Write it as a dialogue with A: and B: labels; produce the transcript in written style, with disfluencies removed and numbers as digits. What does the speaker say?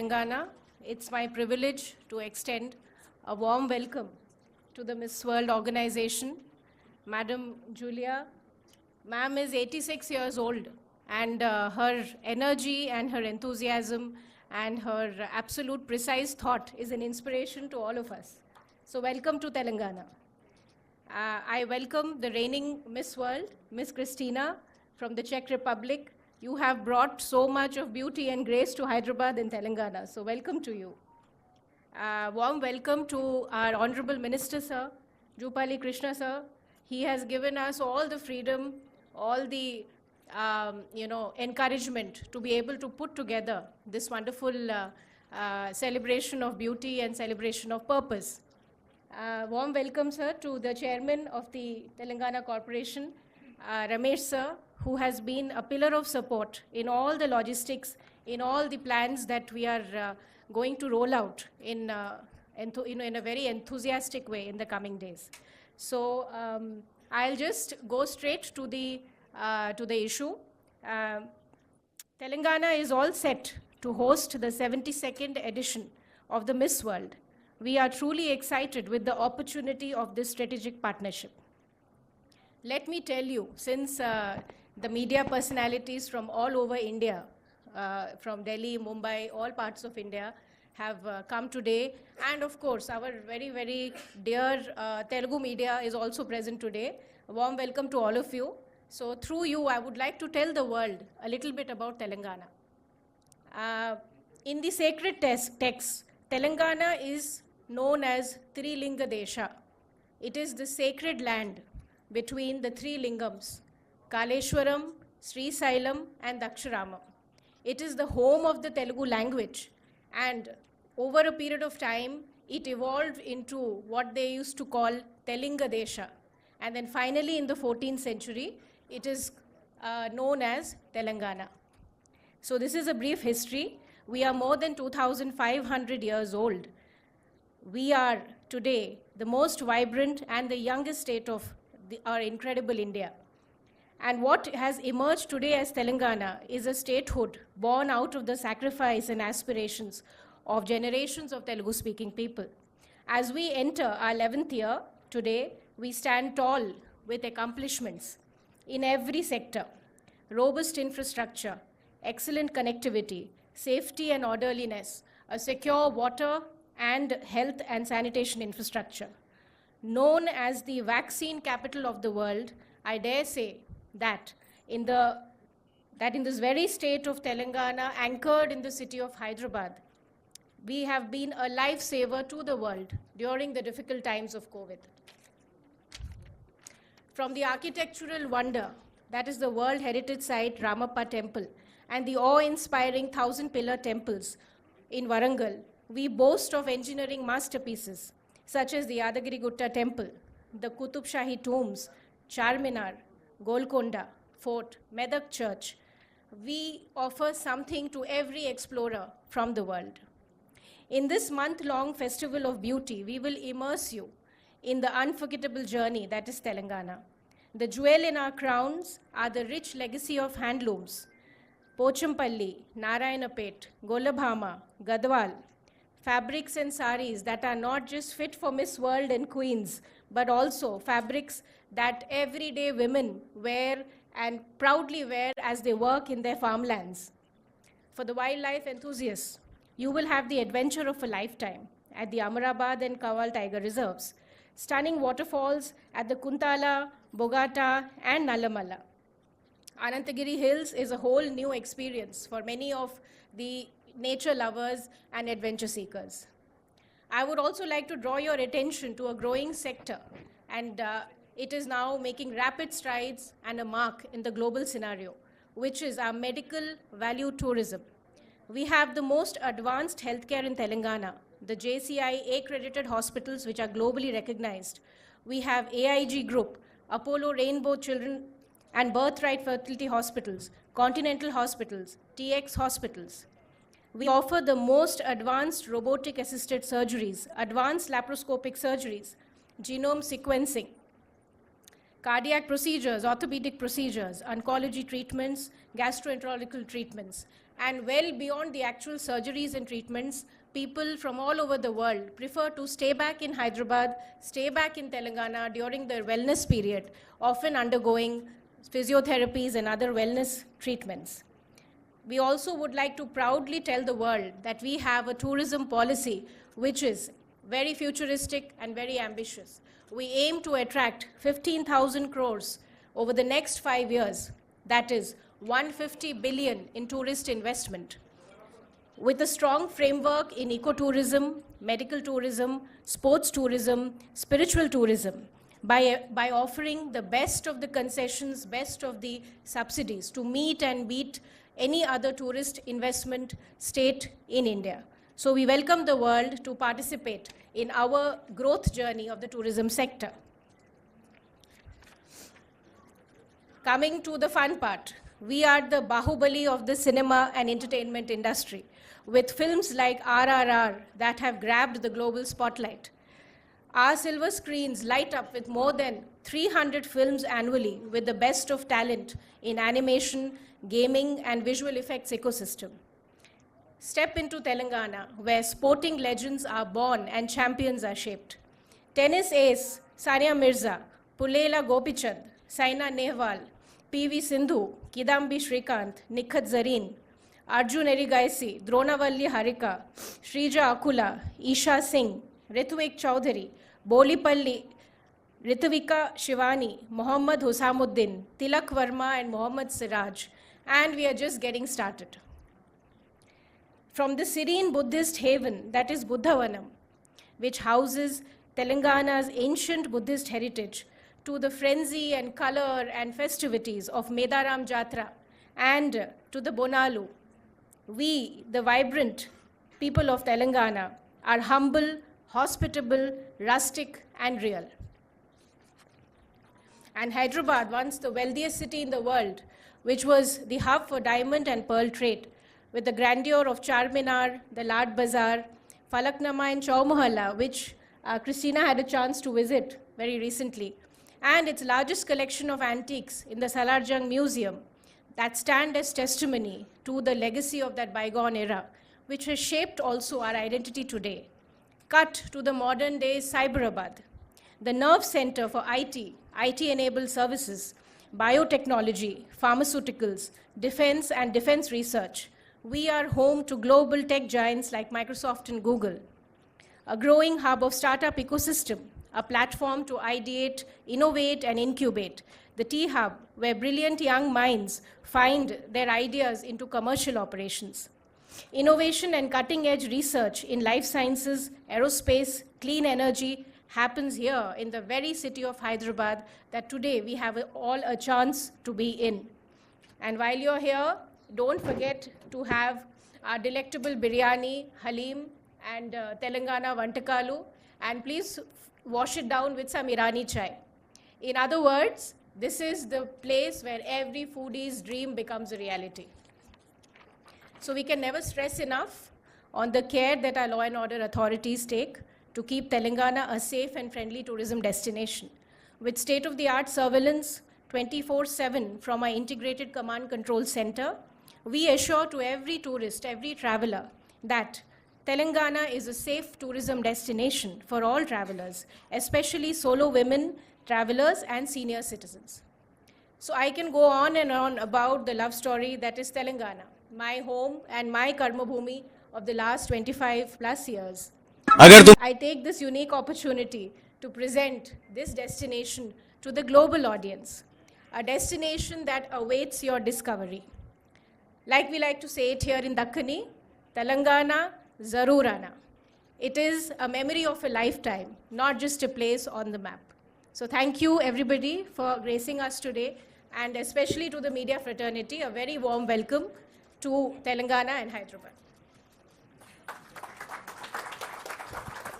A: Telangana. It's my privilege to extend a warm welcome to the Miss World organization. Madam Julia, ma'am is 86 years old, and her energy and her enthusiasm and her absolute precise thought is an inspiration to all of us. So welcome to Telangana. I welcome the reigning Miss World, Miss Christina from the Czech Republic. You have brought so much of beauty and grace to Hyderabad and Telangana, so welcome to you. Warm welcome to our Honorable Minister, Sir, Jupali Krishna, Sir. He has given us all the freedom, all the encouragement to be able to put together this wonderful celebration of beauty and celebration of purpose. Warm welcome, sir, to the chairman of the Telangana Corporation, Ramesh, sir, who has been a pillar of support in all the logistics, in all the plans that we are going to roll out in a very enthusiastic way in the coming days. So I'll just go straight to the issue. Telangana is all set to host the 72nd edition of the Miss World. We are truly excited with the opportunity of this strategic partnership. Let me tell you, since the media personalities from all over India, from Delhi, Mumbai, all parts of India have come today, and of course our very, very dear Telugu media is also present today. A warm welcome to all of you. So through you, I would like to tell the world a little bit about Telangana. In the sacred texts, Telangana is known as Trilinga Desha. It is the sacred land between the three lingams, Kaleshwaram, Sri Sailam and Daksharamam. It is the home of the Telugu language, and over a period of time, it evolved into what they used to call Telinga Desha. And then finally in the 14th century, it is known as Telangana. So this is a brief history. We are more than 2,500 years old. We are today the most vibrant and the youngest state of our incredible India. And what has emerged today as Telangana is a statehood born out of the sacrifice and aspirations of generations of Telugu-speaking people. As we enter our 11th year today, we stand tall with accomplishments in every sector: robust infrastructure, excellent connectivity, safety and orderliness, a secure water and health and sanitation infrastructure. Known as the vaccine capital of the world, I dare say that in this very state of Telangana, anchored in the city of Hyderabad, we have been a lifesaver to the world during the difficult times of COVID. From the architectural wonder, that is the World Heritage Site Ramappa Temple, and the awe-inspiring 1,000-pillar temples in Warangal, we boast of engineering masterpieces such as the Yadagiri Gutta Temple, the Qutub Shahi tombs, Charminar, Golconda Fort, Medak Church. We offer something to every explorer from the world. In this month-long festival of beauty, we will immerse you in the unforgettable journey that is Telangana. The jewel in our crowns are the rich legacy of handlooms: Pochampalli, Narayanapet, Golabhama, Gadwal, fabrics and saris that are not just fit for Miss World and Queens, but also fabrics that everyday women wear and proudly wear as they work in their farmlands. For the wildlife enthusiasts, you will have the adventure of a lifetime at the Amarabad and Kawal Tiger Reserves, stunning waterfalls at the Kuntala, Bogata and Nallamala. Anantagiri Hills is a whole new experience for many of the nature lovers and adventure seekers. I would also like to draw your attention to a growing sector, and it is now making rapid strides and a mark in the global scenario, which is our medical value tourism. We have the most advanced healthcare in Telangana, the JCI accredited hospitals which are globally recognized. We have AIG Group, Apollo Rainbow Children and Birthright Fertility Hospitals, Continental Hospitals, TX Hospitals. We offer the most advanced robotic-assisted surgeries, advanced laparoscopic surgeries, genome sequencing, cardiac procedures, orthopedic procedures, oncology treatments, gastroenterological treatments. And well beyond the actual surgeries and treatments, people from all over the world prefer to stay back in Hyderabad, stay back in Telangana during their wellness period, often undergoing physiotherapies and other wellness treatments. We also would like to proudly tell the world that we have a tourism policy which is very futuristic and very ambitious. We aim to attract 15,000 crores over the next 5 years, that is 150 billion in tourist investment, with a strong framework in ecotourism, medical tourism, sports tourism, spiritual tourism, by offering the best of the concessions, best of the subsidies to meet and beat any other tourist investment state in India. So we welcome the world to participate in our growth journey of the tourism sector. Coming to the fun part, we are the Bahubali of the cinema and entertainment industry, with films like RRR that have grabbed the global spotlight. Our silver screens light up with more than 300 films annually with the best of talent in animation, gaming, and visual effects ecosystem. Step into Telangana, where sporting legends are born and champions are shaped. Tennis ace Sania Mirza, Pulela Gopichand, Saina Nehwal, PV Sindhu, Kidambi Shrikant, Nikhat Zareen, Arjun Erigaisi, Dronavalli Harika, Shrija Akula, Isha Singh, Ritvik Chaudhary, Bolipalli, Ritvika Shivani, Mohammad Husamuddin, Tilak Verma, and Mohammad Siraj. And we are just getting started. From the serene Buddhist haven that is Buddhavanam, which houses Telangana's ancient Buddhist heritage, to the frenzy and color and festivities of Medaram Jatra, and to the Bonalu, we, the vibrant people of Telangana, are humble, hospitable, rustic, and real. And Hyderabad, once the wealthiest city in the world, which was the hub for diamond and pearl trade, with the grandeur of Charminar, the Lad Bazaar, Falaknama and Chau Mohalla, which Christina had a chance to visit very recently, and its largest collection of antiques in the Salarjung Museum that stand as testimony to the legacy of that bygone era, which has shaped also our identity today. Cut to the modern day Cyberabad, the nerve center for IT-enabled services, biotechnology, pharmaceuticals, defense and defense research. We are home to global tech giants like Microsoft and Google, a growing hub of startup ecosystem, a platform to ideate, innovate, and incubate, the T-Hub, where brilliant young minds find their ideas into commercial operations. Innovation and cutting-edge research in life sciences, aerospace, clean energy happens here in the very city of Hyderabad that today we have all a chance to be in. And while you're here, don't forget to have our delectable biryani, halim, and Telangana Vantakalu, and please wash it down with some Irani chai. In other words, this is the place where every foodie's dream becomes a reality. So we can never stress enough on the care that our law and order authorities take to keep Telangana a safe and friendly tourism destination. With state-of-the-art surveillance 24/7 from our integrated command control center, we assure to every tourist, every traveler, that Telangana is a safe tourism destination for all travelers, especially solo women, travelers, and senior citizens. So I can go on and on about the love story that is Telangana, my home and my karma bhumi of the last 25 plus years. I take this unique opportunity to present this destination to the global audience, a destination that awaits your discovery. Like we like to say it here in Dakkani, Telangana Zarur Aana. It is a memory of a lifetime, not just a place on the map. So thank you everybody for gracing us today, and especially to the media fraternity, a very warm welcome to Telangana and Hyderabad.